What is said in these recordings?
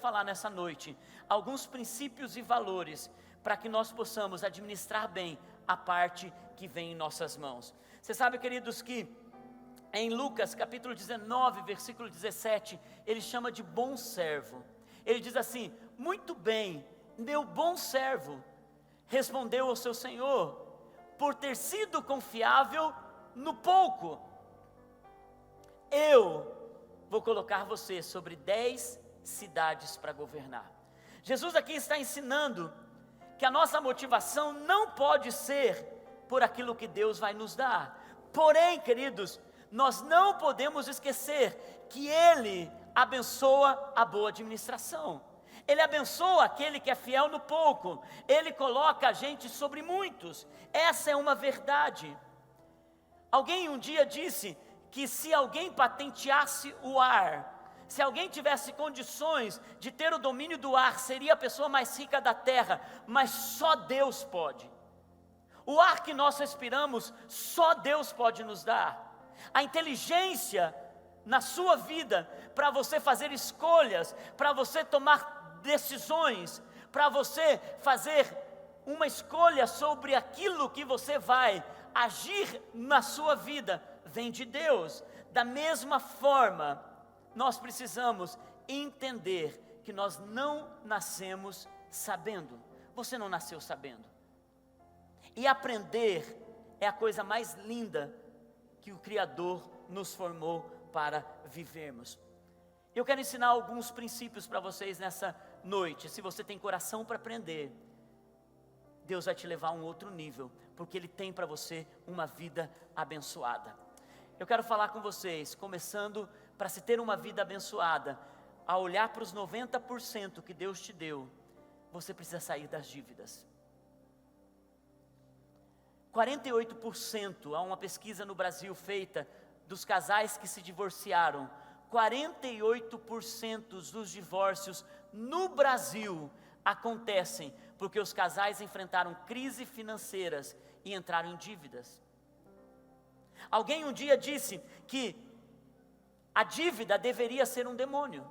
falar nessa noite alguns princípios e valores para que nós possamos administrar bem a parte que vem em nossas mãos. Você sabe, queridos, que em Lucas capítulo 19, versículo 17, ele chama de bom servo. Ele diz assim: muito bem, meu bom servo, respondeu ao seu senhor, por ter sido confiável no pouco, eu vou colocar você sobre 10 cidades para governar. Jesus aqui está ensinando que a nossa motivação não pode ser por aquilo que Deus vai nos dar. Porém, queridos, nós não podemos esquecer que Ele abençoa a boa administração. Ele abençoa aquele que é fiel no pouco. Ele coloca a gente sobre muitos. Essa é uma verdade. Alguém um dia disse que se alguém patenteasse o ar, se alguém tivesse condições de ter o domínio do ar, seria a pessoa mais rica da terra, mas só Deus pode. O ar que nós respiramos, só Deus pode nos dar. A inteligência na sua vida, para você fazer escolhas, para você tomar decisões, para você fazer uma escolha sobre aquilo que você vai agir na sua vida, vem de Deus. Da mesma forma, nós precisamos entender que nós não nascemos sabendo. Você não nasceu sabendo. E aprender é a coisa mais linda que o Criador nos formou para vivermos. Eu quero ensinar alguns princípios para vocês nessa noite. Se você tem coração para aprender, Deus vai te levar a um outro nível, porque Ele tem para você uma vida abençoada. Eu quero falar com vocês, começando, para se ter uma vida abençoada, a olhar para os 90% que Deus te deu, você precisa sair das dívidas. 48%, há uma pesquisa no Brasil feita, dos casais que se divorciaram, 48% dos divórcios no Brasil acontecem porque os casais enfrentaram crises financeiras e entraram em dívidas. Alguém um dia disse que a dívida deveria ser um demônio.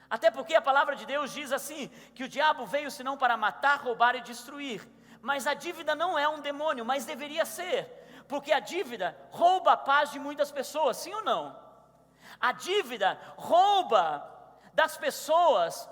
Até porque a palavra de Deus diz assim, que o diabo veio senão para matar, roubar e destruir. Mas a dívida não é um demônio, mas deveria ser, porque a dívida rouba a paz de muitas pessoas, sim ou não? A dívida rouba das pessoas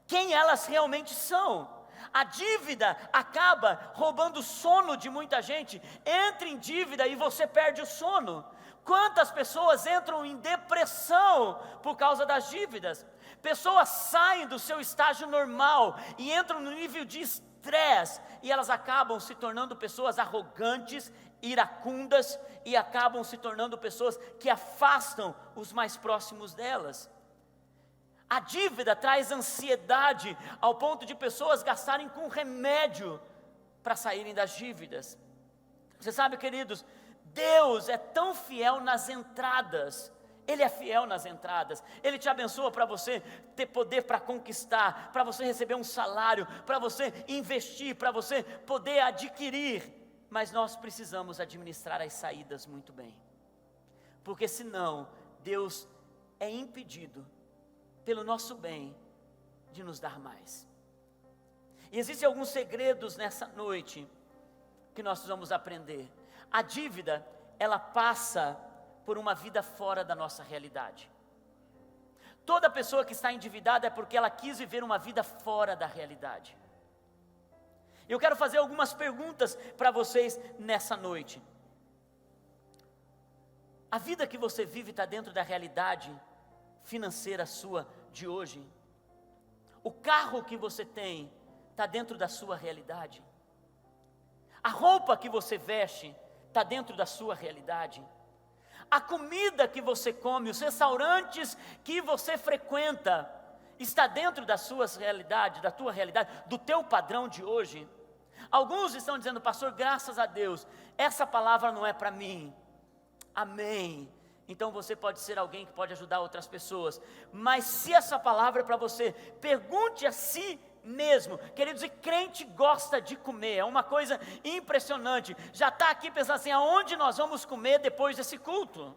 quem elas realmente são. A dívida acaba roubando o sono de muita gente. Entra em dívida e você perde o sono. Quantas pessoas entram em depressão por causa das dívidas? Pessoas saem do seu estágio normal e entram no nível de estresse, e elas acabam se tornando pessoas arrogantes, iracundas, e acabam se tornando pessoas que afastam os mais próximos delas. A dívida traz ansiedade ao ponto de pessoas gastarem com remédio para saírem das dívidas. Você sabe, queridos, Deus é tão fiel nas entradas. Ele é fiel nas entradas. Ele te abençoa para você ter poder para conquistar, para você receber um salário, para você investir, para você poder adquirir. Mas nós precisamos administrar as saídas muito bem, porque senão Deus é impedido, pelo nosso bem, de nos dar mais. E existem alguns segredos nessa noite que nós vamos aprender. A dívida, ela passa por uma vida fora da nossa realidade. Toda pessoa que está endividada é porque ela quis viver uma vida fora da realidade. Eu quero fazer algumas perguntas para vocês nessa noite. A vida que você vive está dentro da realidade financeira sua de hoje? O carro que você tem está dentro da sua realidade? A roupa que você veste está dentro da sua realidade? A comida que você come, os restaurantes que você frequenta, está dentro das suas realidades, da tua realidade, do teu padrão de hoje? Alguns estão dizendo: pastor, graças a Deus, essa palavra não é para mim. Amém. Então você pode ser alguém que pode ajudar outras pessoas. Mas se essa palavra é para você, pergunte a si mesmo. Queridos, e crente gosta de comer, é uma coisa impressionante. Já está aqui pensando assim: aonde nós vamos comer depois desse culto?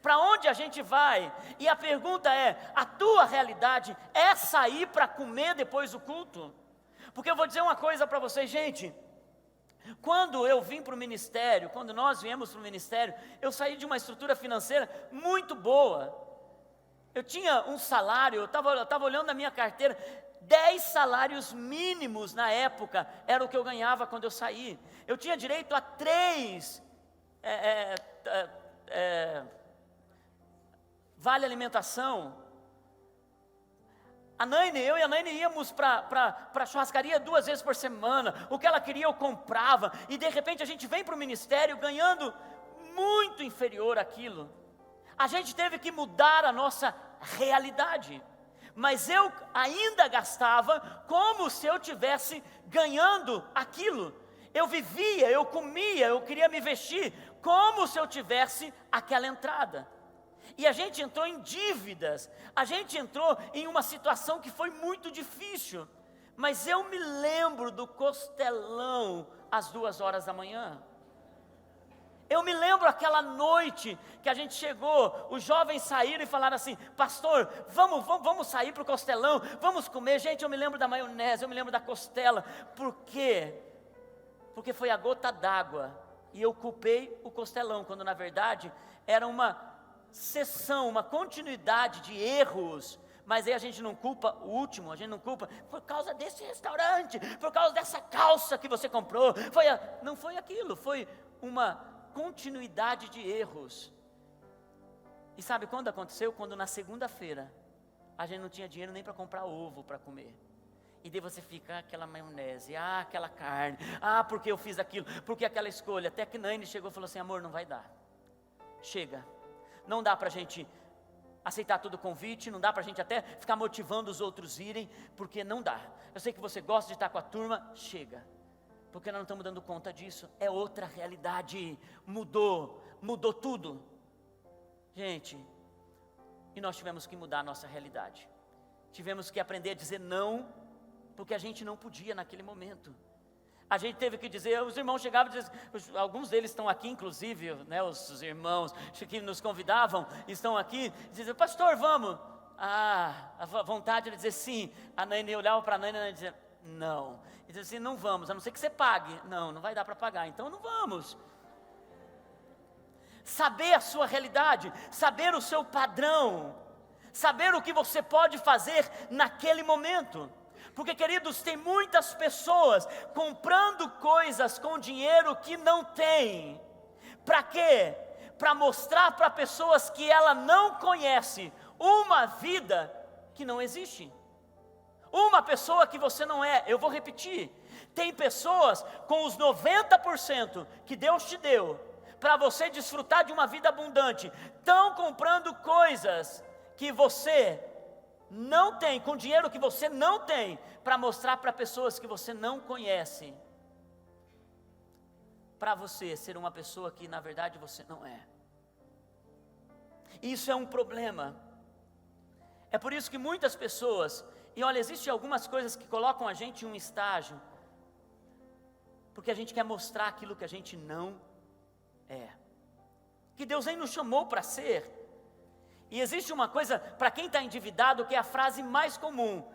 Para onde a gente vai? E a pergunta é: a tua realidade é sair para comer depois do culto? Porque eu vou dizer uma coisa para vocês, gente. Quando eu vim para o ministério, quando nós viemos para o ministério, eu saí de uma estrutura financeira muito boa. Eu tinha um salário, eu estava olhando na minha carteira, 10 salários mínimos na época, era o que eu ganhava quando eu saí. Eu tinha direito a 3 vale alimentação. Eu e a Naine íamos para a churrascaria 2 vezes por semana. O que ela queria eu comprava. E de repente a gente vem para o ministério ganhando muito inferior àquilo. A gente teve que mudar a nossa realidade. Mas eu ainda gastava como se eu tivesse ganhando aquilo. Eu vivia, eu comia, eu queria me vestir como se eu tivesse aquela entrada. E a gente entrou em dívidas, a gente entrou em uma situação que foi muito difícil. Mas eu me lembro do costelão às 2 horas da manhã. Eu me lembro aquela noite que a gente chegou, os jovens saíram e falaram assim: pastor, vamos sair para o costelão, vamos comer. Gente, eu me lembro da maionese, eu me lembro da costela. Por quê? Porque foi a gota d'água. E eu culpei o costelão, quando na verdade era uma sessão, uma continuidade de erros. Mas aí a gente não culpa o último, a gente não culpa por causa desse restaurante, por causa dessa calça que você comprou. Não foi aquilo, foi uma continuidade de erros. E sabe quando aconteceu? Quando na segunda-feira a gente não tinha dinheiro nem para comprar ovo para comer. E daí você fica, aquela maionese, aquela carne, porque eu fiz aquilo, porque aquela escolha. Até que Naine chegou e falou assim: amor, não vai dar, chega. Não dá para a gente aceitar todo o convite, não dá para a gente até ficar motivando os outros irem, porque não dá. Eu sei que você gosta de estar com a turma, chega. Porque nós não estamos dando conta disso, é outra realidade, mudou tudo. Gente, e nós tivemos que mudar a nossa realidade. Tivemos que aprender a dizer não, porque a gente não podia naquele momento. A gente teve que dizer, os irmãos chegavam e diziam, alguns deles estão aqui inclusive, né, os irmãos que nos convidavam, estão aqui, diziam: pastor, vamos. A vontade de dizer sim. A Naine olhava para a Naine e dizia: não. E dizia assim: não vamos, a não ser que você pague. Não vai dar para pagar, então não vamos. Saber a sua realidade, saber o seu padrão, saber o que você pode fazer naquele momento. Porque, queridos, tem muitas pessoas comprando coisas com dinheiro que não tem. Para quê? Para mostrar para pessoas que ela não conhece uma vida que não existe. Uma pessoa que você não é. Eu vou repetir: tem pessoas com os 90% que Deus te deu para você desfrutar de uma vida abundante, estão comprando coisas que você não tem, com dinheiro que você não tem, para mostrar para pessoas que você não conhece, para você ser uma pessoa que na verdade você não é. Isso é um problema. É por isso que muitas pessoas, e olha, existem algumas coisas que colocam a gente em um estágio, porque a gente quer mostrar aquilo que a gente não é, que Deus nem nos chamou para ser. E existe uma coisa, para quem está endividado, que é a frase mais comum: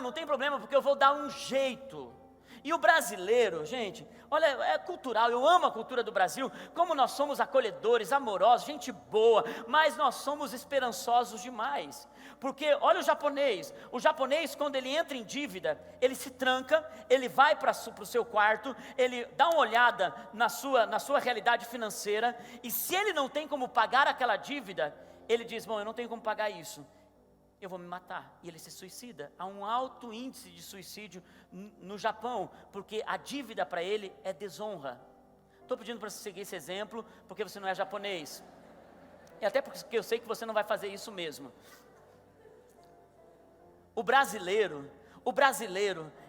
não tem problema, porque eu vou dar um jeito. E o brasileiro, gente, olha, é cultural, eu amo a cultura do Brasil, como nós somos acolhedores, amorosos, gente boa, mas nós somos esperançosos demais. Porque olha o japonês quando ele entra em dívida, ele se tranca, ele vai para o seu quarto, ele dá uma olhada na sua realidade financeira, e se ele não tem como pagar aquela dívida, ele diz: bom, eu não tenho como pagar isso, eu vou me matar. E ele se suicida. Há um alto índice de suicídio no Japão, porque a dívida para ele é desonra. Estou pedindo para você seguir esse exemplo, porque você não é japonês, e até porque eu sei que você não vai fazer isso mesmo. O brasileiro,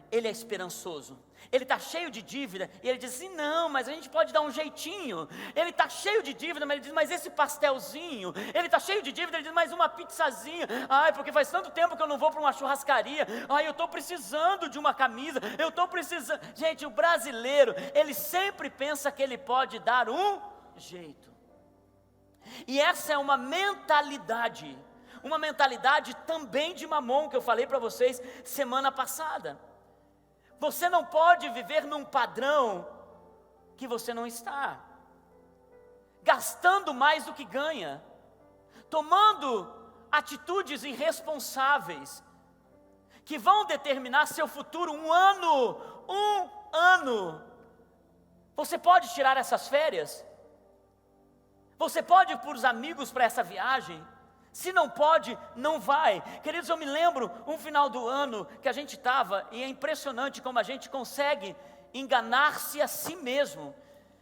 ele é esperançoso. Ele está cheio de dívida, e ele diz assim: não, mas a gente pode dar um jeitinho. Ele está cheio de dívida, mas ele diz: mas esse pastelzinho. Ele está cheio de dívida, ele diz: mas uma pizzazinha. Porque faz tanto tempo que eu não vou para uma churrascaria. Eu estou precisando de uma camisa, eu estou precisando. Gente, o brasileiro, ele sempre pensa que ele pode dar um jeito. E essa é uma mentalidade também de mamon, que eu falei para vocês semana passada. Você não pode viver num padrão que você não está, gastando mais do que ganha, tomando atitudes irresponsáveis, que vão determinar seu futuro um ano. Você pode tirar essas férias? Você pode ir por os amigos para essa viagem? Se não pode, não vai. Queridos, eu me lembro um final do ano que a gente estava, e é impressionante como a gente consegue enganar-se a si mesmo.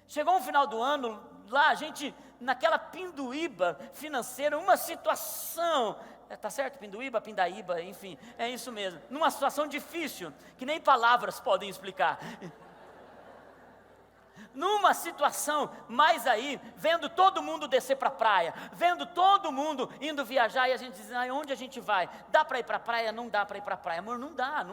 Chegou um final do ano, lá a gente, naquela pinduíba financeira, uma situação, tá certo? Pinduíba, pindaíba, enfim, é isso mesmo. Numa situação difícil, que nem palavras podem explicar. Numa situação, mas aí, vendo todo mundo descer para a praia, vendo todo mundo indo viajar, e a gente diz, onde a gente vai? Dá para ir para a praia? Não dá para ir para a praia. Amor, não dá.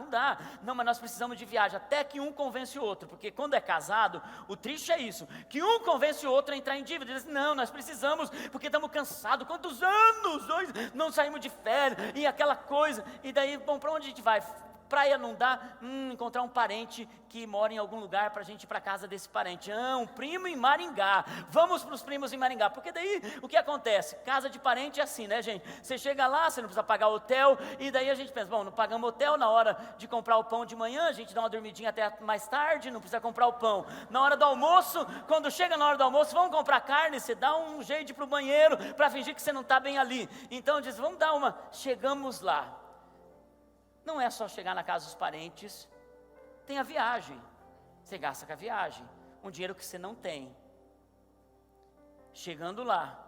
Não, mas nós precisamos de viagem, até que um convence o outro, porque quando é casado, o triste é isso, que um convence o outro a entrar em dívida. Diz, não, nós precisamos, porque estamos cansados, quantos anos, não saímos de férias, e aquela coisa, e daí, bom, para onde a gente vai? Praia não dá, encontrar um parente que mora em algum lugar para a gente ir para a casa desse parente. Um primo em Maringá, vamos para os primos em Maringá, porque daí o que acontece? Casa de parente é assim, né, gente? Você chega lá, você não precisa pagar hotel, e daí a gente pensa, bom, não pagamos hotel, na hora de comprar o pão de manhã, a gente dá uma dormidinha até mais tarde, não precisa comprar o pão. Na hora do almoço, quando chega na hora do almoço, vamos comprar carne, você dá um jeito de ir para o banheiro, para fingir que você não está bem ali. Então diz, vamos dar uma, chegamos lá. Não é só chegar na casa dos parentes, tem a viagem, você gasta com a viagem, um dinheiro que você não tem. Chegando lá,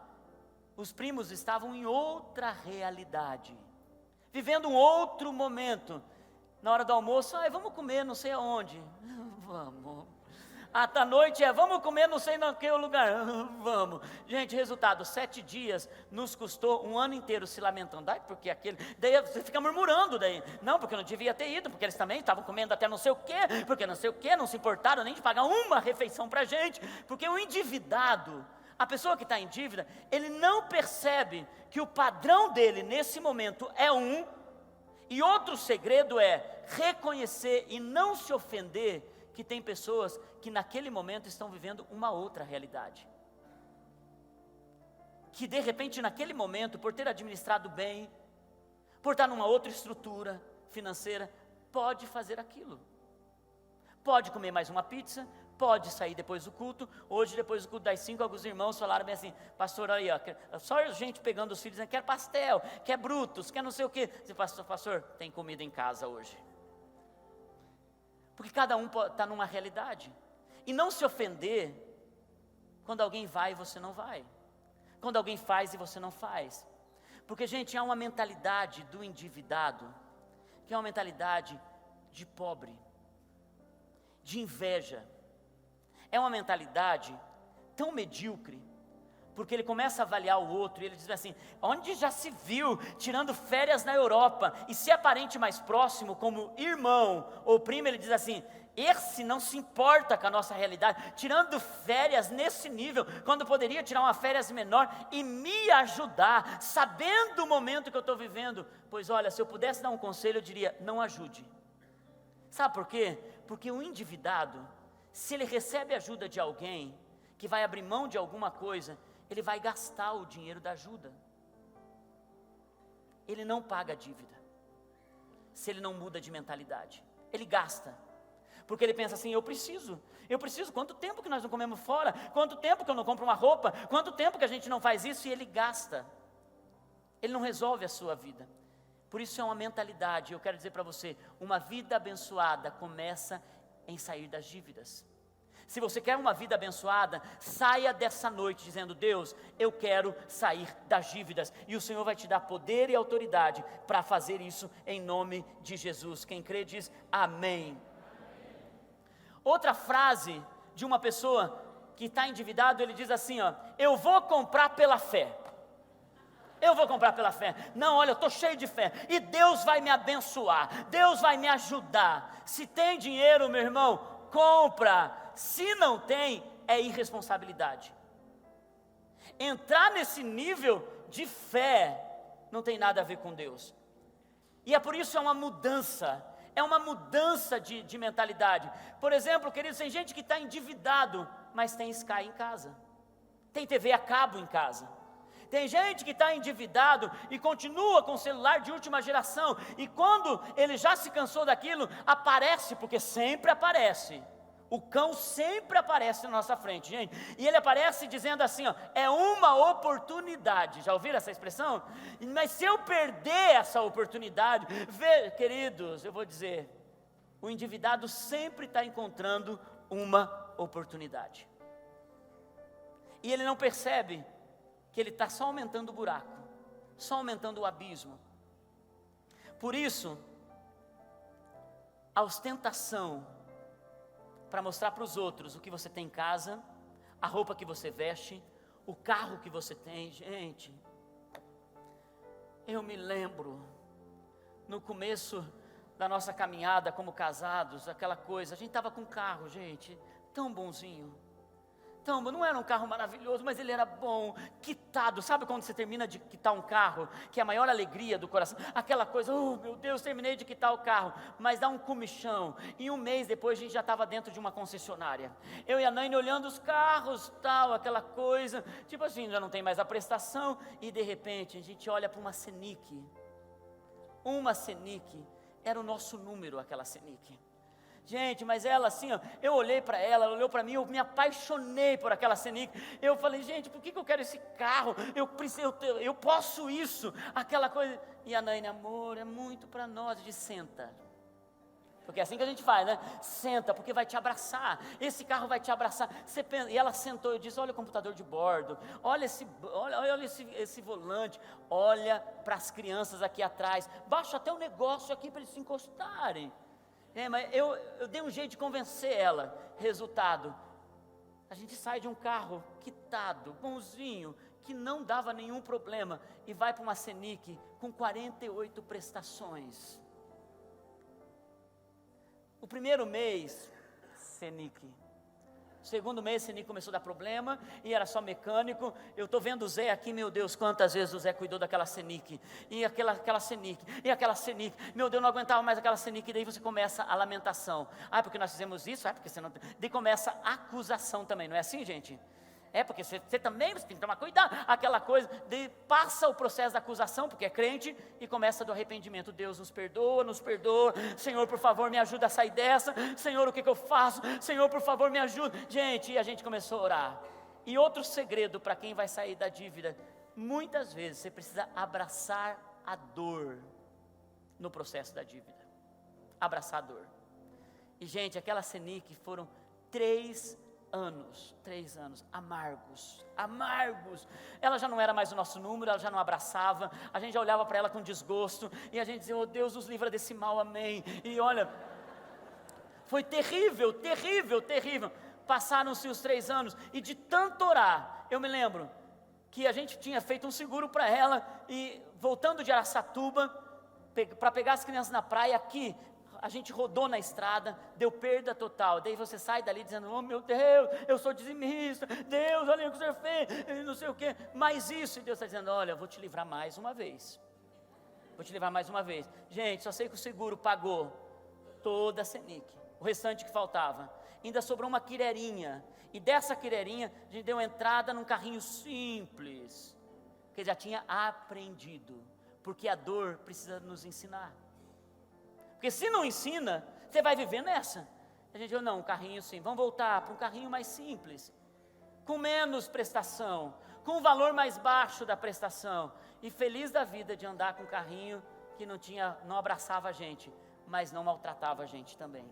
os primos estavam em outra realidade, vivendo um outro momento. Na hora do almoço, vamos comer não sei aonde, vamos. À noite vamos comer não sei em que lugar, vamos. Gente, resultado, 7 dias nos custou um ano inteiro se lamentando, porque aquele, daí você fica murmurando daí, não, porque eu não devia ter ido, porque eles também estavam comendo até não sei o quê, porque não sei o quê, não se importaram nem de pagar uma refeição para a gente, porque o endividado, a pessoa que está em dívida, ele não percebe que o padrão dele nesse momento é e outro segredo é reconhecer e não se ofender que tem pessoas que naquele momento estão vivendo uma outra realidade. Que de repente naquele momento, por ter administrado bem, por estar numa outra estrutura financeira, pode fazer aquilo. Pode comer mais uma pizza, pode sair depois do culto. Hoje, depois do culto das 5, alguns irmãos falaram bem assim, pastor, aí, só gente pegando os filhos, dizendo, quer pastel, quer brutos, quer não sei o quê. Você, pastor, tem comida em casa hoje. Porque cada um está numa realidade. E não se ofender quando alguém vai e você não vai. Quando alguém faz e você não faz. Porque, gente, há uma mentalidade do endividado, que é uma mentalidade de pobre, de inveja. É uma mentalidade tão medíocre, porque ele começa a avaliar o outro, e ele diz assim, onde já se viu tirando férias na Europa, e se é parente mais próximo, como irmão ou primo, ele diz assim, esse não se importa com a nossa realidade, tirando férias nesse nível, quando poderia tirar uma férias menor, e me ajudar, sabendo o momento que eu estou vivendo, pois olha, se eu pudesse dar um conselho, eu diria, não ajude. Sabe por quê? Porque o endividado, se ele recebe ajuda de alguém, que vai abrir mão de alguma coisa, ele vai gastar o dinheiro da ajuda. Ele não paga a dívida, se ele não muda de mentalidade. Ele gasta, porque ele pensa assim, eu preciso, quanto tempo que nós não comemos fora, quanto tempo que eu não compro uma roupa, quanto tempo que a gente não faz isso, e ele gasta. Ele não resolve a sua vida. Por isso é uma mentalidade, eu quero dizer para você, uma vida abençoada começa em sair das dívidas. Se você quer uma vida abençoada, saia dessa noite dizendo, Deus, eu quero sair das dívidas, e o Senhor vai te dar poder e autoridade para fazer isso em nome de Jesus. Quem crê diz amém. Outra frase de uma pessoa que está endividado, ele diz assim, eu vou comprar pela fé. Eu vou comprar pela fé. Não, olha, eu estou cheio de fé. E Deus vai me abençoar. Deus vai me ajudar. Se tem dinheiro, meu irmão, compra. Se não tem, é irresponsabilidade. Entrar nesse nível de fé não tem nada a ver com Deus. E é por isso é uma mudança de mentalidade. Por exemplo, queridos, tem gente que está endividado, mas tem Sky em casa, tem TV a cabo em casa. Tem gente que está endividado e continua com celular de última geração, e quando ele já se cansou daquilo, aparece, porque sempre aparece. O cão sempre aparece na nossa frente, gente. E ele aparece dizendo assim, ó, é uma oportunidade. Já ouviram essa expressão? Mas se eu perder essa oportunidade, queridos, eu vou dizer, o endividado sempre está encontrando uma oportunidade. E ele não percebe que ele está só aumentando o buraco, só aumentando o abismo. Por isso, a ostentação, para mostrar para os outros o que você tem em casa, a roupa que você veste, o carro que você tem. Gente, eu me lembro, no começo da nossa caminhada como casados, aquela coisa, a gente estava com um carro, gente, tão bonzinho. Então, não era um carro maravilhoso, mas ele era bom, quitado. Sabe quando você termina de quitar um carro, que é a maior alegria do coração? Aquela coisa, oh meu Deus, terminei de quitar o carro, mas dá um comichão. E um mês depois a gente já estava dentro de uma concessionária. Eu e a Naine olhando os carros, tal, aquela coisa, tipo assim, já não tem mais a prestação. E de repente a gente olha para uma Scenic. Uma Scenic, era o nosso número aquela Scenic. Gente, mas ela assim, ó, eu olhei para ela, ela olhou para mim, eu me apaixonei por aquela Scenic. Eu falei, gente, por que eu quero esse carro? Eu posso isso, aquela coisa. E a Naine, amor, é muito para nós. Eu disse, senta. Porque é assim que a gente faz, né? Senta, porque vai te abraçar. Esse carro vai te abraçar. Você pensa, e ela sentou, eu disse, olha o computador de bordo, olha esse volante, olha para as crianças aqui atrás, baixa até o negócio aqui para eles se encostarem. Mas eu dei um jeito de convencer ela. Resultado, a gente sai de um carro quitado, bonzinho, que não dava nenhum problema, e vai para uma Scenic com 48 prestações. O primeiro mês, Scenic. O segundo mês, Scenic começou a dar problema, e era só mecânico. Eu estou vendo o Zé aqui, meu Deus, quantas vezes o Zé cuidou daquela Scenic, e aquela Scenic, e aquela Scenic, meu Deus, não aguentava mais aquela Scenic, e daí você começa a lamentação, porque nós fizemos isso, porque você não, daí começa a acusação também, não é assim, gente? Porque você também você tem que tomar cuidado, aquela coisa, daí passa o processo da acusação, porque é crente, e começa do arrependimento. Deus nos perdoa, Senhor, por favor, me ajuda a sair dessa, Senhor, o que eu faço? Senhor, por favor, me ajuda. Gente, e a gente começou a orar. E outro segredo para quem vai sair da dívida, muitas vezes você precisa abraçar a dor no processo da dívida, abraçar a dor. E gente, aquela Scenic foram 3 anos, amargos, ela já não era mais o nosso número, ela já não abraçava, a gente já olhava para ela com desgosto, e a gente dizia, oh Deus, nos livra desse mal, amém, e olha, foi terrível, passaram-se os 3 anos, e de tanto orar, eu me lembro, que a gente tinha feito um seguro para ela, e voltando de Araçatuba, para pegar as crianças na praia, aqui, a gente rodou na estrada, deu perda total. Daí você sai dali dizendo, oh meu Deus, eu sou dizimista, Deus, olha o que o Senhor fez, não sei o quê. Mas isso, e Deus está dizendo, olha, eu vou te livrar mais uma vez. Gente, só sei que o seguro pagou toda a Scenic, o restante que faltava. Ainda sobrou uma quirerinha, e dessa quirerinha, a gente deu entrada num carrinho simples, que já tinha aprendido, porque a dor precisa nos ensinar. Porque se não ensina, você vai viver nessa. A gente falou, não, um carrinho sim, vamos voltar para um carrinho mais simples, com menos prestação, com o valor mais baixo da prestação, e feliz da vida de andar com um carrinho que não abraçava a gente, mas não maltratava a gente também.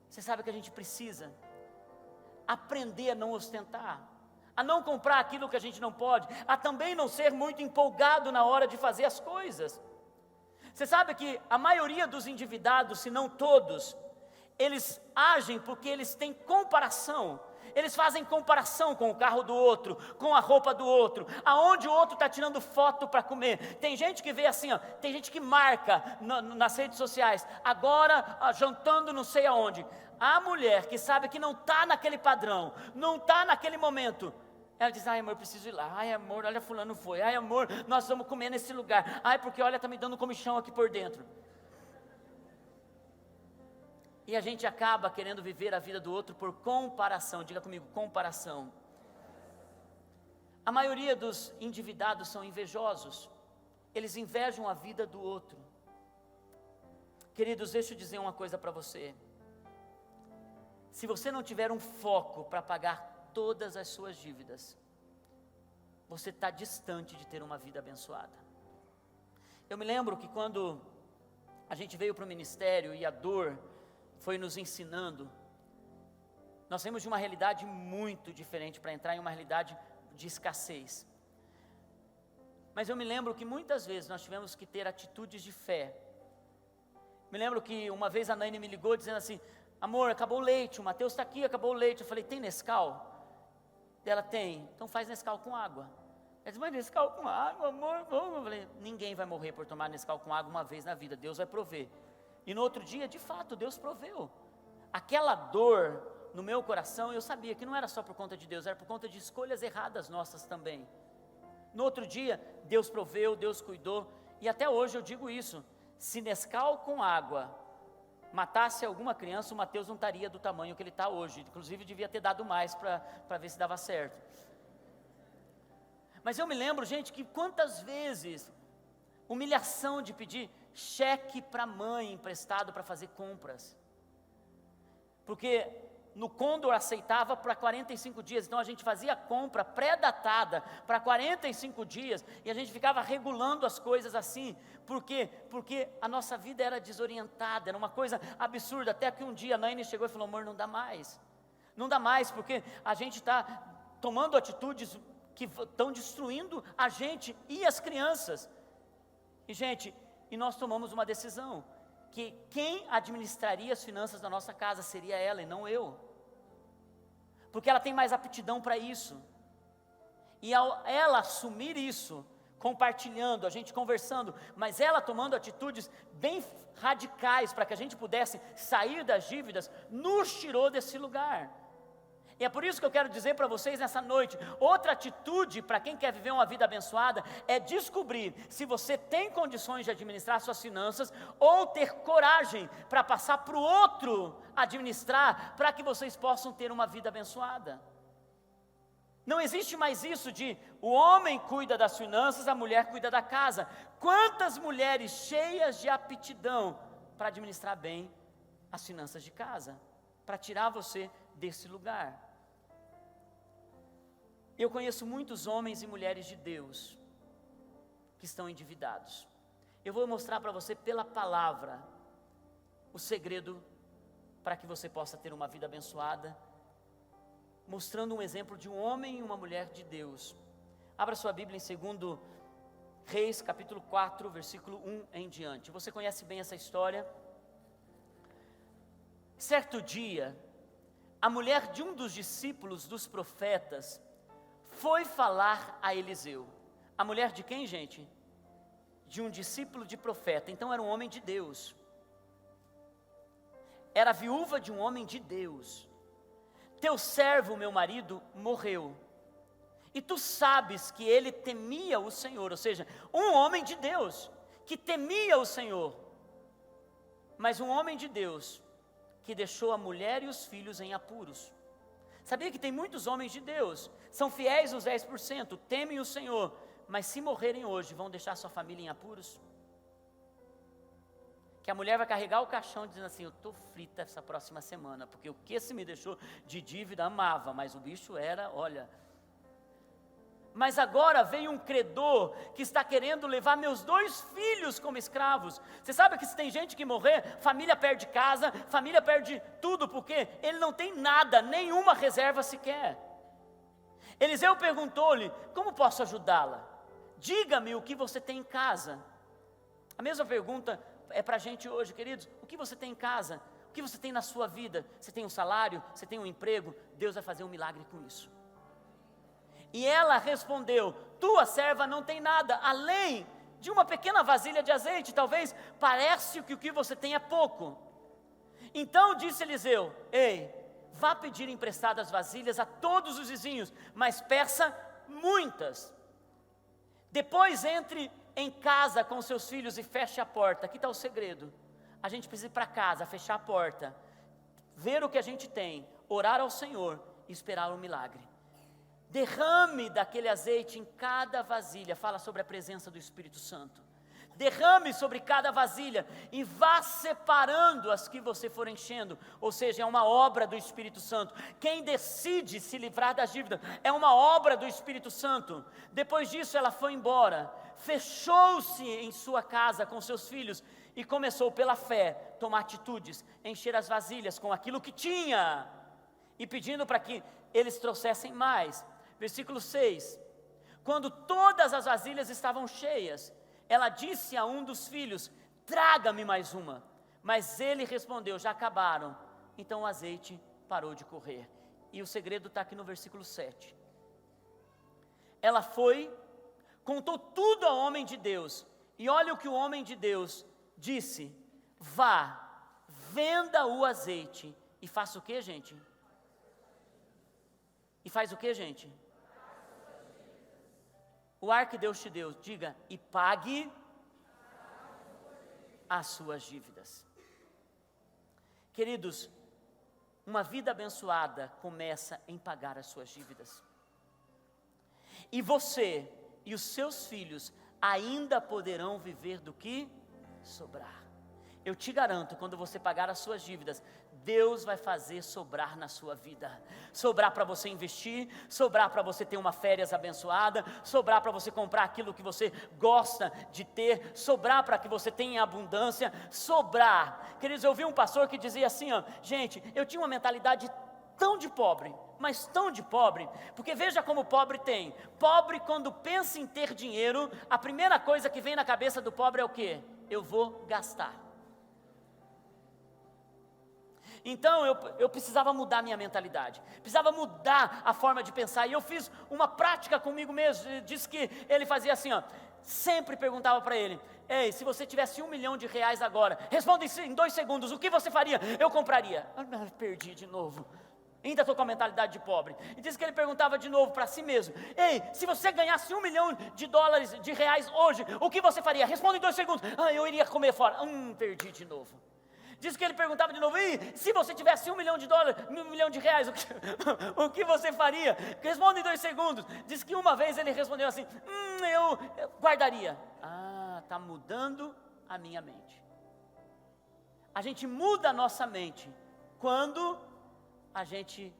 Você sabe que a gente precisa aprender a não ostentar, a não comprar aquilo que a gente não pode, a também não ser muito empolgado na hora de fazer as coisas. Você sabe que a maioria dos endividados, se não todos, eles agem porque eles têm comparação. Eles fazem comparação com o carro do outro, com a roupa do outro, aonde o outro está tirando foto para comer. Tem gente que vê assim, ó, tem gente que marca nas redes sociais, agora jantando não sei aonde. A mulher que sabe que não está naquele padrão, não está naquele momento, Ela diz, ai amor, eu preciso ir lá. Ai amor, olha fulano foi. Ai amor, nós vamos comer nesse lugar. Ai, porque olha, está me dando comichão aqui por dentro. E a gente acaba querendo viver a vida do outro por comparação. Diga comigo, comparação. A maioria dos endividados são invejosos. Eles invejam a vida do outro. Queridos, deixa eu dizer uma coisa para você. Se você não tiver um foco para pagar todas as suas dívidas, você está distante de ter uma vida abençoada. Eu me lembro que quando a gente veio para o ministério e a dor foi nos ensinando, nós saímos de uma realidade muito diferente para entrar em uma realidade de escassez. Mas eu me lembro que muitas vezes nós tivemos que ter atitudes de fé. Me lembro que uma vez a Naine me ligou dizendo assim, amor, acabou o leite, o Mateus está aqui, acabou o leite. Eu falei, tem Nescau? Ela tem, então faz Nescau com água. Ela disse, mas Nescau com água, amor, vamos. Eu falei, ninguém vai morrer por tomar Nescau com água uma vez na vida, Deus vai prover. E no outro dia, de fato, Deus proveu. Aquela dor no meu coração, eu sabia que não era só por conta de Deus, era por conta de escolhas erradas nossas também. No outro dia, Deus proveu, Deus cuidou, e até hoje eu digo isso, se Nescau com água matasse alguma criança, o Mateus não estaria do tamanho que ele está hoje, inclusive devia ter dado mais para ver se dava certo. Mas eu me lembro, gente, que quantas vezes, humilhação de pedir cheque para a mãe emprestado para fazer compras, porque no Condor aceitava para 45 dias, então a gente fazia compra pré-datada para 45 dias, e a gente ficava regulando as coisas assim, por quê? Porque a nossa vida era desorientada, era uma coisa absurda, até que um dia a Naine chegou e falou, amor, não dá mais, porque a gente está tomando atitudes que estão destruindo a gente e as crianças, e gente, e nós tomamos uma decisão, que quem administraria as finanças da nossa casa seria ela e não eu, porque ela tem mais aptidão para isso, e ao ela assumir isso, compartilhando, a gente conversando, mas ela tomando atitudes bem radicais, para que a gente pudesse sair das dívidas, nos tirou desse lugar, e é por isso que eu quero dizer para vocês nessa noite, outra atitude para quem quer viver uma vida abençoada, é descobrir se você tem condições de administrar suas finanças, ou ter coragem para passar para o outro administrar, para que vocês possam ter uma vida abençoada. Não existe mais isso de, o homem cuida das finanças, a mulher cuida da casa. Quantas mulheres cheias de aptidão para administrar bem as finanças de casa, para tirar você desse lugar. Eu conheço muitos homens e mulheres de Deus que estão endividados. Eu vou mostrar para você pela palavra o segredo para que você possa ter uma vida abençoada, mostrando um exemplo de um homem e uma mulher de Deus. Abra sua Bíblia em 2 Reis, capítulo 4, versículo 1 em diante. Você conhece bem essa história? Certo dia, a mulher de um dos discípulos dos profetas foi falar a Eliseu. A mulher de quem, gente? De um discípulo de profeta, então era um homem de Deus. Era viúva de um homem de Deus. Teu servo, meu marido, morreu. E tu sabes que ele temia o Senhor, ou seja, um homem de Deus, que temia o Senhor. Mas um homem de Deus, que deixou a mulher e os filhos em apuros. Sabia que tem muitos homens de Deus, são fiéis os 10%, temem o Senhor, mas se morrerem hoje, vão deixar sua família em apuros? Que a mulher vai carregar o caixão dizendo assim, eu estou frita essa próxima semana, porque o que esse me deixou de dívida, amava, mas o bicho era, olha... Mas agora veio um credor que está querendo levar meus 2 filhos como escravos. Você sabe que se tem gente que morrer, família perde casa, família perde tudo, porque ele não tem nada, nenhuma reserva sequer. Eliseu perguntou-lhe, como posso ajudá-la? Diga-me o que você tem em casa. A mesma pergunta é para a gente hoje, queridos. O que você tem em casa? O que você tem na sua vida? Você tem um salário? Você tem um emprego? Deus vai fazer um milagre com isso. E ela respondeu, tua serva não tem nada, além de uma pequena vasilha de azeite, talvez parece que o que você tem é pouco. Então disse Eliseu, ei, vá pedir emprestadas vasilhas a todos os vizinhos, mas peça muitas. Depois entre em casa com seus filhos e feche a porta. Aqui está o segredo. A gente precisa ir para casa, fechar a porta, ver o que a gente tem, orar ao Senhor e esperar um milagre. Derrame daquele azeite em cada vasilha. Fala sobre a presença do Espírito Santo. Derrame sobre cada vasilha e vá separando as que você for enchendo. Ou seja, é uma obra do Espírito Santo. Quem decide se livrar das dívidas é uma obra do Espírito Santo. Depois disso ela foi embora, fechou-se em sua casa com seus filhos e começou pela fé tomar atitudes, encher as vasilhas com aquilo que tinha e pedindo para que eles trouxessem mais. Versículo 6: quando todas as vasilhas estavam cheias, ela disse a um dos filhos: traga-me mais uma. Mas ele respondeu: já acabaram. Então o azeite parou de correr. E o segredo está aqui no versículo 7. Ela foi, contou tudo ao homem de Deus. E olha o que o homem de Deus disse: vá, venda o azeite. E faça o que, gente? E faz o que, gente? O ar que Deus te deu, diga, e pague as suas dívidas. Queridos, uma vida abençoada começa em pagar as suas dívidas. E você e os seus filhos ainda poderão viver do que sobrar. Eu te garanto, quando você pagar as suas dívidas, Deus vai fazer sobrar na sua vida. Sobrar para você investir, sobrar para você ter uma férias abençoada, sobrar para você comprar aquilo que você gosta de ter, sobrar para que você tenha abundância, sobrar. Queridos, eu vi um pastor que dizia assim, ó, gente, eu tinha uma mentalidade tão de pobre, mas tão de pobre, porque veja como o pobre tem. Pobre, quando pensa em ter dinheiro, a primeira coisa que vem na cabeça do pobre é o quê? Eu vou gastar. Então eu precisava mudar minha mentalidade, precisava mudar a forma de pensar, e eu fiz uma prática comigo mesmo. Disse que ele fazia assim, ó, sempre perguntava para ele: ei, se você tivesse R$1 milhão agora, responda em 2 segundos, o que você faria? Eu compraria. Perdi de novo, ainda estou com a mentalidade de pobre. E disse que ele perguntava de novo para si mesmo: ei, se você ganhasse $1 milhão de reais hoje, o que você faria? Responda em 2 segundos. Eu iria comer fora. Perdi de novo. Diz que ele perguntava de novo: e se você tivesse $1 milhão, $1 milhão de reais, o que você faria? Responda em 2 segundos. Diz que uma vez ele respondeu assim: eu guardaria. Está mudando a minha mente. A gente muda a nossa mente quando a gente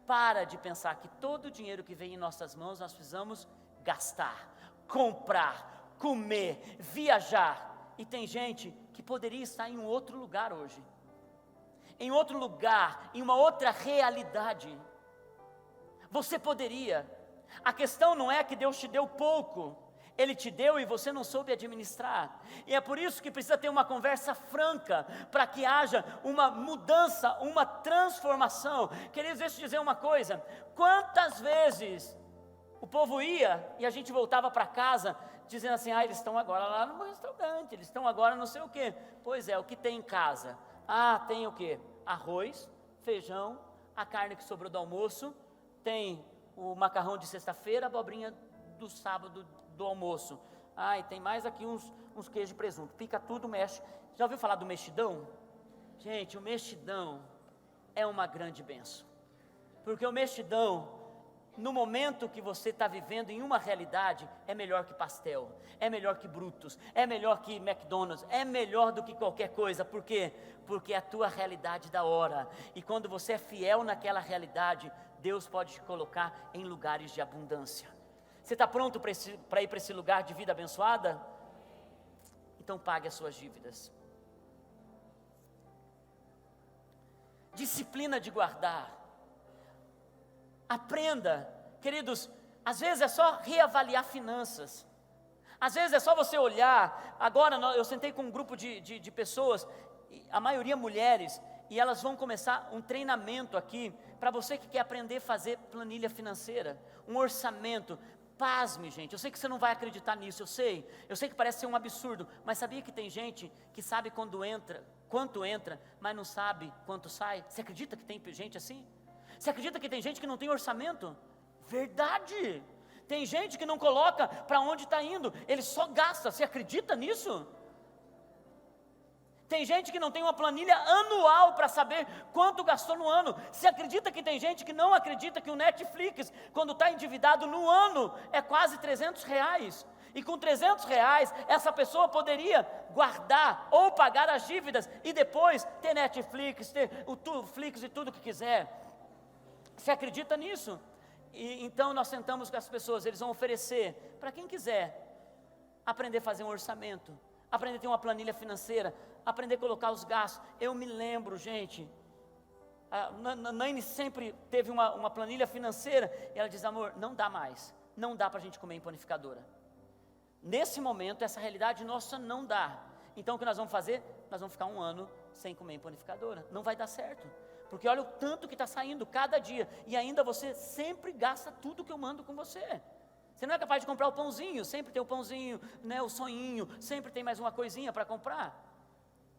para de pensar que todo o dinheiro que vem em nossas mãos nós precisamos gastar, comprar, comer, viajar. E tem gente que poderia estar em um outro lugar hoje, em outro lugar, em uma outra realidade. Você poderia. A questão não é que Deus te deu pouco, Ele te deu e você não soube administrar. E é por isso que precisa ter uma conversa franca, para que haja uma mudança, uma transformação. Queridos, deixa eu dizer uma coisa: quantas vezes o povo ia e a gente voltava para casa dizendo assim: eles estão agora lá no restaurante, eles estão agora não sei o quê. Pois é, o que tem em casa? Tem o quê? Arroz, feijão, a carne que sobrou do almoço, tem o macarrão de sexta-feira, a abobrinha do sábado do almoço. E tem mais aqui uns queijos de presunto. Pica tudo, mexe. Já ouviu falar do mexidão? Gente, o mexidão é uma grande bênção, porque o mexidão, no momento que você está vivendo em uma realidade, é melhor que pastel, é melhor que Brutus, é melhor que McDonald's, é melhor do que qualquer coisa. Por quê? Porque é a tua realidade da hora, e quando você é fiel naquela realidade, Deus pode te colocar em lugares de abundância. Você está pronto para ir para esse lugar de vida abençoada? Então pague as suas dívidas. Disciplina de guardar. Aprenda, queridos, às vezes é só reavaliar finanças, às vezes é só você olhar. Agora eu sentei com um grupo de pessoas, a maioria mulheres, e elas vão começar um treinamento aqui, para você que quer aprender a fazer planilha financeira, um orçamento. Pasme, gente, eu sei que você não vai acreditar nisso, eu sei que parece ser um absurdo, mas sabia que tem gente que sabe quando entra quanto entra, mas não sabe quanto sai. Você acredita que tem gente assim? Você acredita que tem gente que não tem orçamento? Verdade! Tem gente que não coloca para onde está indo, ele só gasta. Você acredita nisso? Tem gente que não tem uma planilha anual para saber quanto gastou no ano. Você acredita que tem gente que não acredita que o Netflix, quando está endividado no ano, é quase R$300? E com R$300, essa pessoa poderia guardar ou pagar as dívidas e depois ter Netflix, ter o Flix e tudo que quiser. Você acredita nisso? E então nós sentamos com as pessoas, eles vão oferecer para quem quiser aprender a fazer um orçamento, aprender a ter uma planilha financeira, aprender a colocar os gastos. Eu me lembro, gente, a Naine sempre teve uma planilha financeira, e ela diz: amor, não dá mais, não dá para a gente comer em panificadora. Nesse momento, essa realidade nossa não dá. Então o que nós vamos fazer? Nós vamos ficar 1 ano sem comer em panificadora. Não vai dar certo, porque olha o tanto que está saindo cada dia, e ainda você sempre gasta tudo que eu mando com você. Você não é capaz de comprar o pãozinho, sempre tem o pãozinho, né, o sonhinho, sempre tem mais uma coisinha para comprar.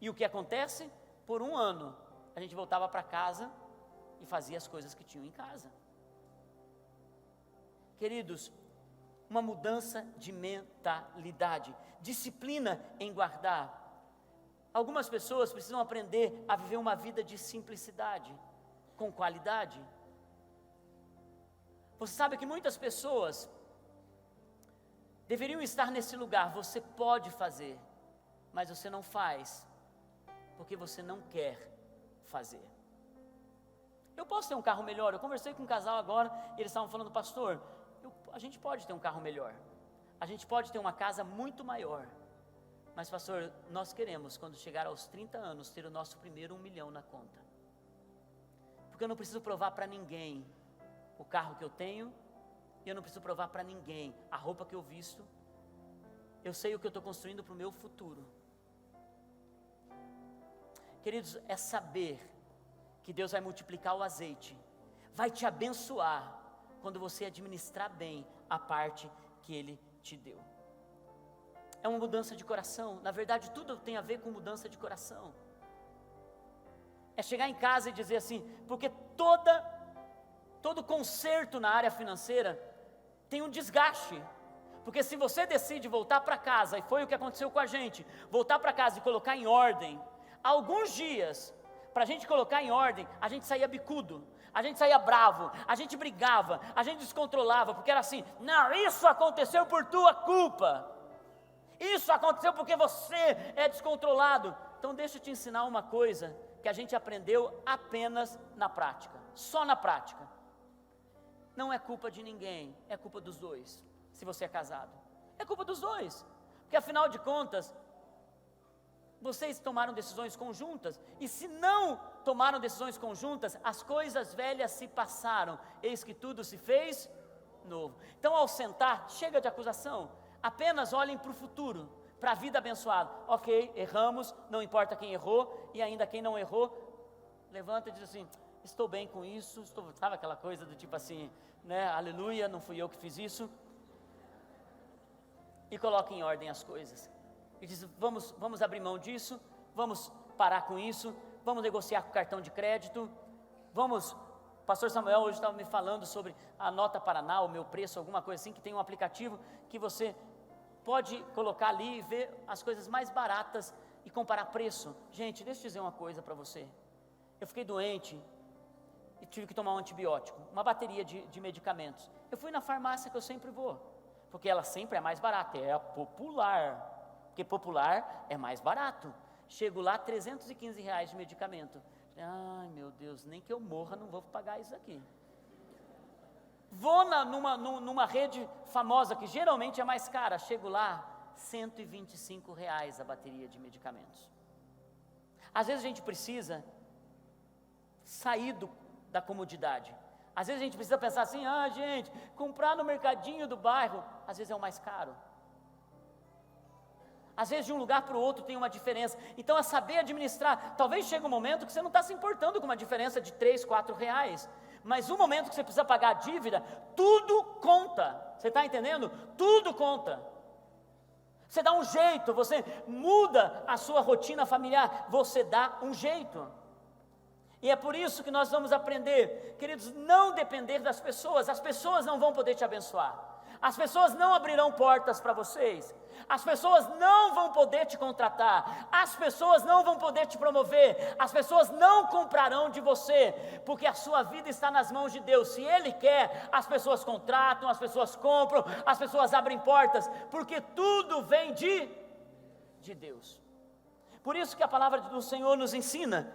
E o que acontece? Por 1 ano, a gente voltava para casa e fazia as coisas que tinham em casa. Queridos, uma mudança de mentalidade, disciplina em guardar. Algumas pessoas precisam aprender a viver uma vida de simplicidade, com qualidade. Você sabe que muitas pessoas deveriam estar nesse lugar. Você pode fazer, mas você não faz, porque você não quer fazer. Eu posso ter um carro melhor. Eu conversei com um casal agora, e eles estavam falando: pastor, a gente pode ter um carro melhor, a gente pode ter uma casa muito maior, mas pastor, nós queremos, quando chegar aos 30 anos, ter o nosso primeiro 1 milhão na conta, porque eu não preciso provar para ninguém o carro que eu tenho, e eu não preciso provar para ninguém a roupa que eu visto. Eu sei o que eu estou construindo para o meu futuro. Queridos, é saber que Deus vai multiplicar o azeite, vai te abençoar, quando você administrar bem a parte que Ele te deu. É uma mudança de coração. Na verdade, tudo tem a ver com mudança de coração. É chegar em casa e dizer assim, porque todo conserto na área financeira tem um desgaste. Porque se você decide voltar para casa, e foi o que aconteceu com a gente, voltar para casa e colocar em ordem, alguns dias, para a gente colocar em ordem, a gente saía bicudo, a gente saía bravo, a gente brigava, a gente descontrolava, porque era assim: não, isso aconteceu por tua culpa, isso aconteceu porque você é descontrolado. Então deixa eu te ensinar uma coisa que a gente aprendeu apenas na prática, só na prática. Não é culpa de ninguém, é culpa dos dois. Se você é casado, é culpa dos dois, porque afinal de contas, vocês tomaram decisões conjuntas, e se não tomaram decisões conjuntas, as coisas velhas se passaram, eis que tudo se fez novo. Então, ao sentar, chega de acusação, apenas olhem para o futuro, para a vida abençoada. Ok, erramos, não importa quem errou, e ainda quem não errou, levanta e diz assim: estou bem com isso, sabe aquela coisa do tipo assim, né, aleluia, não fui eu que fiz isso, e coloca em ordem as coisas. E diz: vamos abrir mão disso, vamos parar com isso, vamos negociar com o cartão de crédito, vamos. O pastor Samuel hoje estava me falando sobre a Nota Paraná, o Meu Preço, alguma coisa assim, que tem um aplicativo que você pode colocar ali e ver as coisas mais baratas e comparar preço. Gente, deixa eu dizer uma coisa para você. Eu fiquei doente e tive que tomar um antibiótico, uma bateria de medicamentos. Eu fui na farmácia que eu sempre vou, porque ela sempre é mais barata, é a Popular. Porque Popular é mais barato. Chego lá, R$315 de medicamento. Ai meu Deus, nem que eu morra não vou pagar isso aqui. Vou numa rede famosa, que geralmente é mais cara. Chego lá, R$125 a bateria de medicamentos. Às vezes a gente precisa sair da comodidade. Às vezes a gente precisa pensar assim: gente, comprar no mercadinho do bairro, às vezes é o mais caro. Às vezes de um lugar para o outro tem uma diferença. Então é saber administrar. Talvez chegue um momento que você não está se importando com uma diferença de R$3, R$4, mas o momento que você precisa pagar a dívida, tudo conta. Você está entendendo? Tudo conta. Você dá um jeito, você muda a sua rotina familiar, você dá um jeito. E é por isso que nós vamos aprender, queridos, não depender das pessoas. As pessoas não vão poder te abençoar. As pessoas não abrirão portas para vocês. As pessoas não vão poder te contratar. As pessoas não vão poder te promover. As pessoas não comprarão de você, porque a sua vida está nas mãos de Deus. Se Ele quer, as pessoas contratam, as pessoas compram, as pessoas abrem portas, porque tudo vem de Deus. Por isso que a palavra do Senhor nos ensina,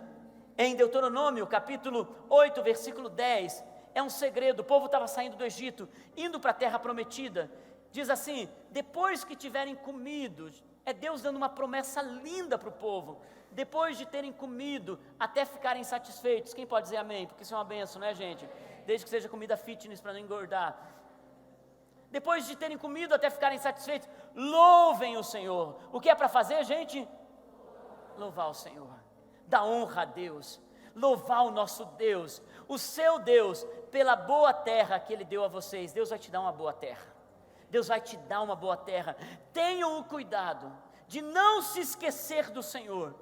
em Deuteronômio capítulo 8, versículo 10, é um segredo. O povo estava saindo do Egito, indo para a terra prometida. Diz assim: depois que tiverem comido, é Deus dando uma promessa linda para o povo. Depois de terem comido, até ficarem satisfeitos. Quem pode dizer amém? Porque isso é uma benção, né, gente? Desde que seja comida fitness para não engordar. Depois de terem comido até ficarem satisfeitos, louvem o Senhor. O que é para fazer, gente? Louvar o Senhor, dar honra a Deus, louvar o nosso Deus, o seu Deus, pela boa terra que Ele deu a vocês. Deus vai te dar uma boa terra. Deus vai te dar uma boa terra. Tenham o cuidado de não se esquecer do Senhor,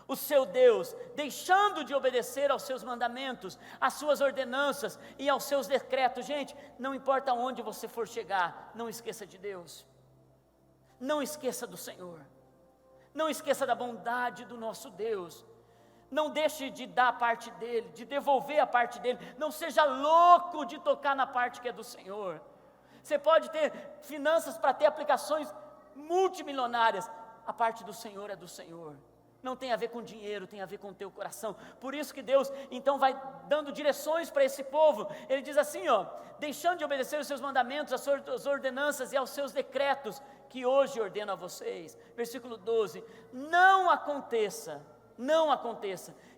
o seu Deus, deixando de obedecer aos seus mandamentos, às suas ordenanças e aos seus decretos. Gente, não importa onde você for chegar, não esqueça de Deus, não esqueça do Senhor, não esqueça da bondade do nosso Deus. Não deixe de dar a parte dele, de devolver a parte dele. Não seja louco de tocar na parte que é do Senhor. Você pode ter finanças para ter aplicações multimilionárias. A parte do Senhor é do Senhor. Não tem a ver com dinheiro, tem a ver com o teu coração. Por isso que Deus então vai dando direções para esse povo. Ele diz assim, ó: deixando de obedecer os seus mandamentos, as suas ordenanças e aos seus decretos, que hoje ordeno a vocês. Versículo 12: não aconteça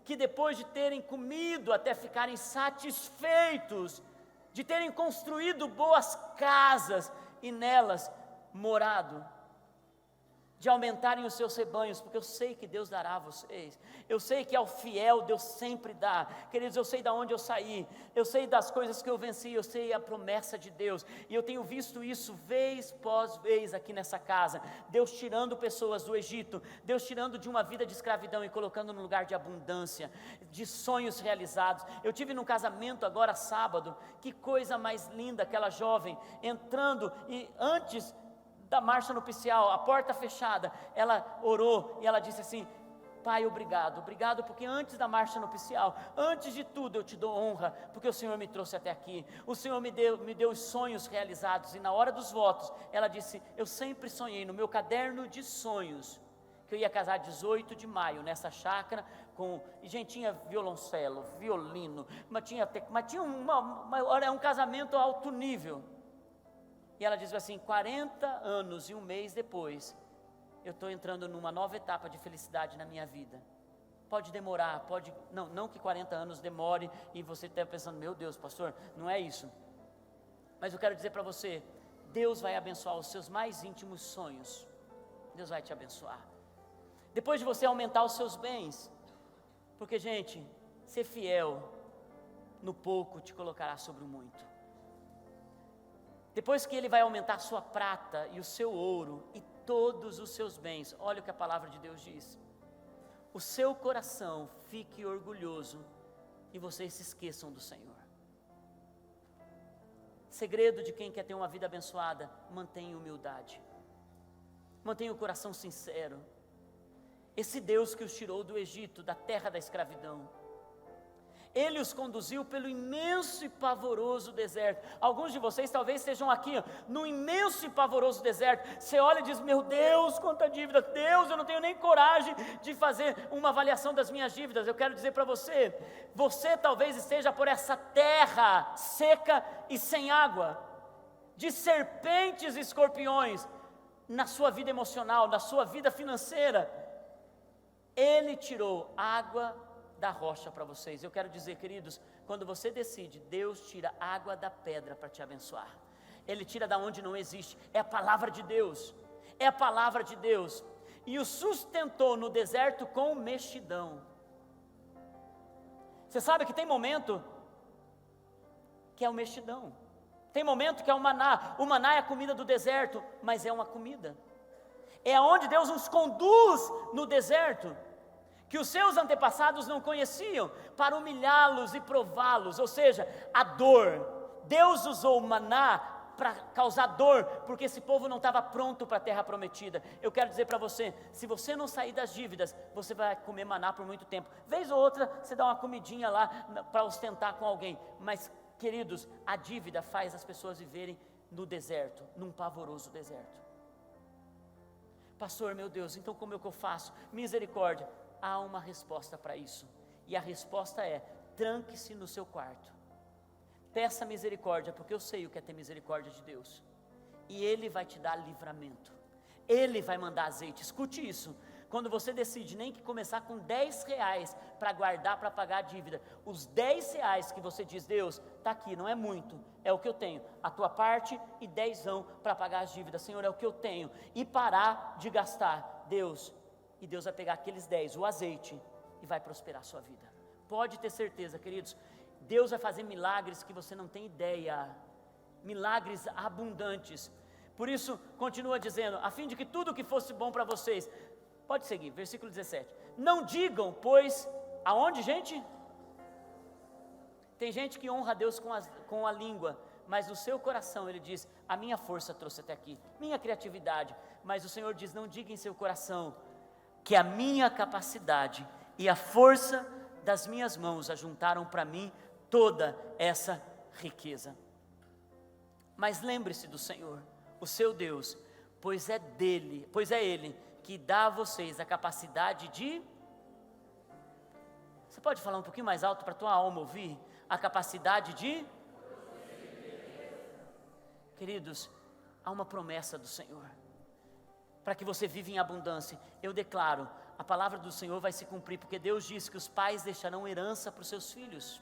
que depois de terem comido até ficarem satisfeitos, de terem construído boas casas e nelas morado, de aumentarem os seus rebanhos, porque eu sei que Deus dará a vocês. Eu sei que ao fiel Deus sempre dá. Queridos, eu sei de onde eu saí, eu sei das coisas que eu venci, eu sei a promessa de Deus, e eu tenho visto isso vez pós vez aqui nessa casa. Deus tirando pessoas do Egito, Deus tirando de uma vida de escravidão e colocando no lugar de abundância, de sonhos realizados. Eu tive num casamento agora sábado, que coisa mais linda, aquela jovem entrando, e antes da marcha nupcial, a porta fechada, ela orou e ela disse assim: Pai, obrigado porque antes da marcha nupcial, antes de tudo eu te dou honra, porque o Senhor me trouxe até aqui, o Senhor me deu os sonhos realizados. E na hora dos votos, ela disse: eu sempre sonhei no meu caderno de sonhos, que eu ia casar 18 de maio, nessa chácara, e gente, tinha violoncelo, violino, mas tinha era um casamento alto nível. E ela diz assim: 40 anos e um mês depois, eu estou entrando numa nova etapa de felicidade na minha vida. Pode demorar, não que 40 anos demore e você esteja pensando: meu Deus, pastor, não é isso. Mas eu quero dizer para você, Deus vai abençoar os seus mais íntimos sonhos. Deus vai te abençoar. Depois de você aumentar os seus bens, porque, gente, ser fiel no pouco te colocará sobre o muito. Depois que Ele vai aumentar a sua prata e o seu ouro e todos os seus bens, olha o que a palavra de Deus diz: o seu coração fique orgulhoso e vocês se esqueçam do Senhor. Segredo de quem quer ter uma vida abençoada: mantenha humildade, mantenha o coração sincero. Esse Deus que os tirou do Egito, da terra da escravidão, Ele os conduziu pelo imenso e pavoroso deserto. Alguns de vocês talvez estejam aqui, no imenso e pavoroso deserto. Você olha e diz: meu Deus, quanta dívida. Deus, eu não tenho nem coragem de fazer uma avaliação das minhas dívidas. Eu quero dizer para você, você talvez esteja por essa terra seca e sem água, de serpentes e escorpiões, na sua vida emocional, na sua vida financeira. Ele tirou água da rocha para vocês. Eu quero dizer, queridos, quando você decide, Deus tira água da pedra para te abençoar. Ele tira da onde não existe. É a palavra de Deus, é a palavra de Deus. E o sustentou no deserto com mexidão. Você sabe que tem momento que é o mexidão, tem momento que é o maná. O maná é a comida do deserto, mas é uma comida. é aonde Deus nos conduz no deserto, que os seus antepassados não conheciam, para humilhá-los e prová-los, ou seja, a dor. Deus usou o maná para causar dor, porque esse povo não estava pronto para a terra prometida. Eu quero dizer para você, se você não sair das dívidas, você vai comer maná por muito tempo. Vez ou outra, você dá uma comidinha lá para ostentar com alguém, mas queridos, a dívida faz as pessoas viverem no deserto, num pavoroso deserto. Pastor, meu Deus, então como é que eu faço? Misericórdia. Há uma resposta para isso, e a resposta é: tranque-se no seu quarto, peça misericórdia, porque eu sei o que é ter misericórdia de Deus, e Ele vai te dar livramento, Ele vai mandar azeite. Escute isso, quando você decide nem que começar com 10 reais para guardar, para pagar a dívida, os 10 reais que você diz: Deus, está aqui, não é muito, é o que eu tenho, a tua parte e 10ão para pagar as dívidas, Senhor, é o que eu tenho, e parar de gastar, Deus vai pegar aqueles 10, o azeite, e vai prosperar a sua vida. Pode ter certeza, queridos, Deus vai fazer milagres que você não tem ideia, milagres abundantes. Por isso, continua dizendo, a fim de que tudo que fosse bom para vocês, pode seguir, versículo 17, não digam, pois, aonde, gente? Tem gente que honra a Deus com a língua, mas no seu coração ele diz: a minha força trouxe até aqui, minha criatividade. Mas o Senhor diz: não diga em seu coração que a minha capacidade e a força das minhas mãos ajuntaram para mim toda essa riqueza. Mas lembre-se do Senhor, o seu Deus, pois é Ele que dá a vocês a capacidade de... Você pode falar um pouquinho mais alto para a tua alma ouvir? A capacidade de... Queridos, há uma promessa do Senhor, para que você viva em abundância. Eu declaro, a palavra do Senhor vai se cumprir, porque Deus disse que os pais deixarão herança para os seus filhos.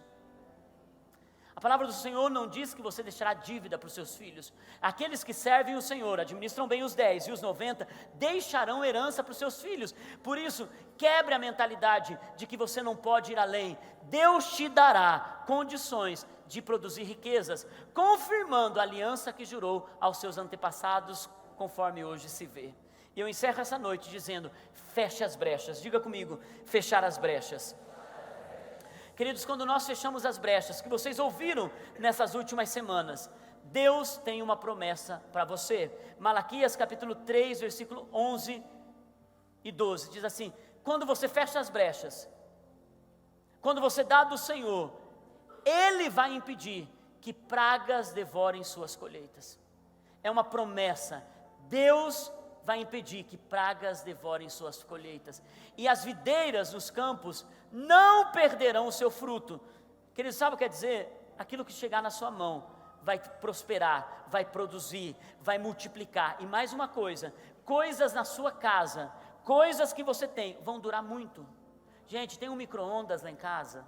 A palavra do Senhor não diz que você deixará dívida para os seus filhos. Aqueles que servem o Senhor, administram bem os 10 e os 90, deixarão herança para os seus filhos. Por isso, quebre a mentalidade de que você não pode ir além. Deus te dará condições de produzir riquezas, confirmando a aliança que jurou aos seus antepassados, conforme hoje se vê. E eu encerro essa noite dizendo: feche as brechas. Diga comigo: fechar as brechas. Queridos, quando nós fechamos as brechas, que vocês ouviram nessas últimas semanas, Deus tem uma promessa para você. Malaquias capítulo 3, versículo 11 e 12, diz assim: quando você fecha as brechas, quando você dá do Senhor, Ele vai impedir que pragas devorem suas colheitas. É uma promessa. Deus vai impedir que pragas devorem suas colheitas, e as videiras nos campos não perderão o seu fruto. Queridos, sabe o que quer dizer? Aquilo que chegar na sua mão vai prosperar, vai produzir, vai multiplicar. E mais uma coisa, coisas na sua casa, coisas que você tem, vão durar muito. Gente, tem um micro-ondas lá em casa,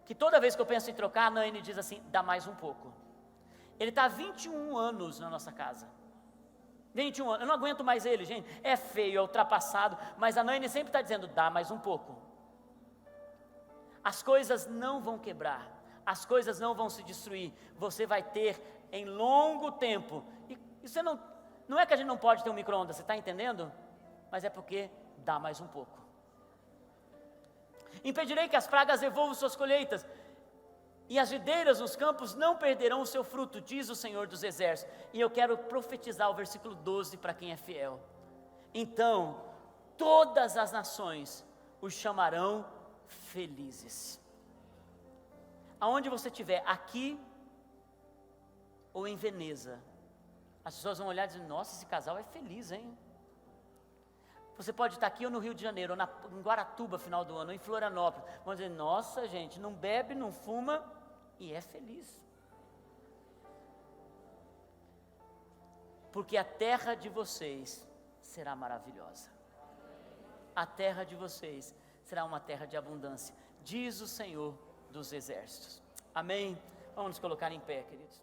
que toda vez que eu penso em trocar, a Naine diz assim: dá mais um pouco. Ele está há 21 anos na nossa casa, 21 anos, eu não aguento mais ele, gente, é feio, é ultrapassado, mas a Naine sempre está dizendo: dá mais um pouco. As coisas não vão quebrar, as coisas não vão se destruir, você vai ter em longo tempo. E você não é que a gente não pode ter um micro-ondas, você está entendendo? Mas é porque dá mais um pouco. Impedirei que as pragas devolvam suas colheitas, e as videiras nos campos não perderão o seu fruto, diz o Senhor dos Exércitos. E eu quero profetizar o versículo 12 para quem é fiel. Então, todas as nações os chamarão felizes. Aonde você estiver, aqui ou em Veneza, as pessoas vão olhar e dizer: nossa, esse casal é feliz, hein? Você pode estar aqui ou no Rio de Janeiro, ou em Guaratuba, final do ano, ou em Florianópolis. Vão dizer: nossa, gente, não bebe, não fuma e é feliz. Porque a terra de vocês será maravilhosa. A terra de vocês será uma terra de abundância, diz o Senhor dos Exércitos. Amém? Vamos nos colocar em pé, queridos.